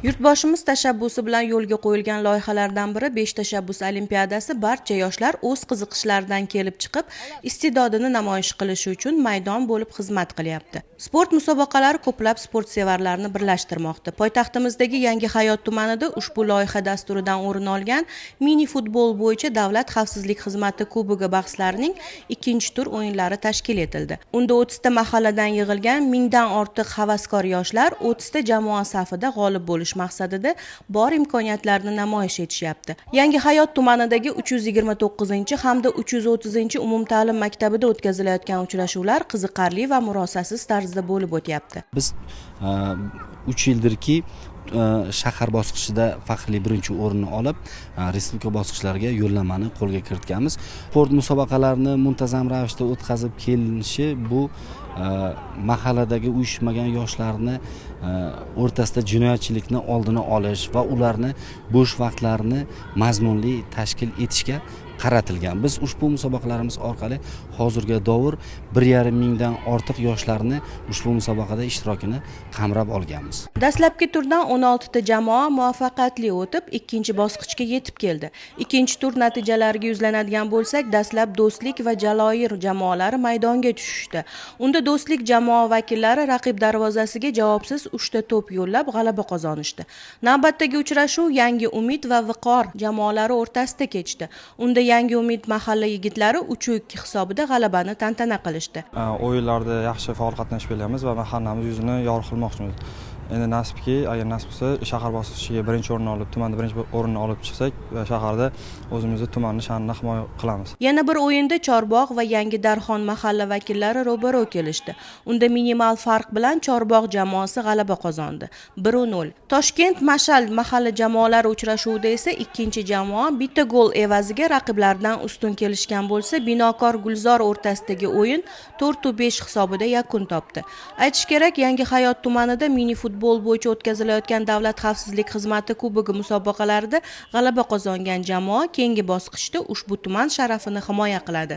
Yurtboshimiz tashabbusi bilan yo'lga qo'yilgan loyihalardan biri 5 tashabbus olimpiadasi. Barcha yoshlar o'z qiziqishlaridan kelib chiqib, iste'dodini namoyish qilishi uchun maydon bo'lib xizmat qilyapti. Sport musobaqalari ko'plab sportsevarlarni birlashtirmoqda. Poytaxtimizdagi Yangi Hayot tumanida ushbu loyiha dasturidan o'rin olgan mini futbol bo'yicha Davlat xavfsizlik xizmati kubogi bahslarining ikkinchi tur o'yinlari tashkil etildi. Unda 30 ta mahalladan yig'ilgan 1000 dan ortiq havaskor yoshlar 30 ta jamoa safida g'olib bo'lish maqsadida bor imkoniyatlarni namoyish etishyapti. Yangi Hayot tumanidagi 329 hamda 330 umumta'lim maktabida o'tkazilayotgan uchrashuvlar qiziqarli va murosasiz tarzda bo'lib o'tyapti. Biz 3 yildirki shahar bosqichida faxriy birinchi o'rinni olib, respublika bosqichlariga yo'llanmani qo'lga kiritganmiz. Sport musobaqalarini muntazam ravishda o'tkazib kelinishi bu mahalladagi uyushmagan yoshlarni o'rtasida jinoyatchilikni oldini olish va ularni bo'sh vaqtlarini mazmunli tashkil etishga qaratilgan. Biz ushbu musobaqalarimiz orqali hozirga davr 1,5 mingdan ortiq yoshlarni ushbu musobaqada ishtirokini qamrab olganmiz. Dastlabki turdan 16 ta jamoa muvaffaqiyatli o'tib, ikkinchi bosqichga yetib keldi. Ikkinchi tur natijalariga yuzlanadigan bo'lsak, dastlab Do'stlik va Jaloir jamoalari maydonga tushishdi. Unda Do'stlik jamoa vakillari raqib darvozasiga javobsiz 3 ta to'p yo'llab g'alaba qozonishdi. Navbatdagi uchrashuv Yangi Umid va Viqor jamoalari o'rtasida kechdi. Unda Yangi Umid mahalla yigitlari 3-2 hisobida g'alabani tantana qilishdi. O'yinlarda yaxshi faol qatnashib kelyapmiz va mahallamiz yuzini yorug' qilmoqchimiz. Endi nasibki, agar nasib bo'lsa, shahar bosqichiga birinchi o'rinni olib, tumanda birinchi o'rinni olib chiqsak va shaharda o'zimizni tumanni sha'nini himoya qilamiz. Yana bir o'yinda Chorbog' va Yangi Darxon mahalla vakillari ro'baro kelishdi. Unda minimal farq bilan Chorbog' jamoasi g'alaba qozondi. 1-0. Toshkent Mashal mahalla jamoalari uchrashuvida esa ikkinchi jamoa bitta gol evaziga raqiblaridan ustun kelishgan bo'lsa, Binokor Gulzor o'rtasidagi o'yin 4-5 hisobida yakun topdi. Aytish kerak, Yangi Hayot tumanida mini futbol bo'yicha o'tkazilayotgan Davlat xavfsizlik xizmati kubogi musobaqalarida g'alaba qozongan jamoa keyingi bosqichda ushbu tuman sharafini himoya qiladi.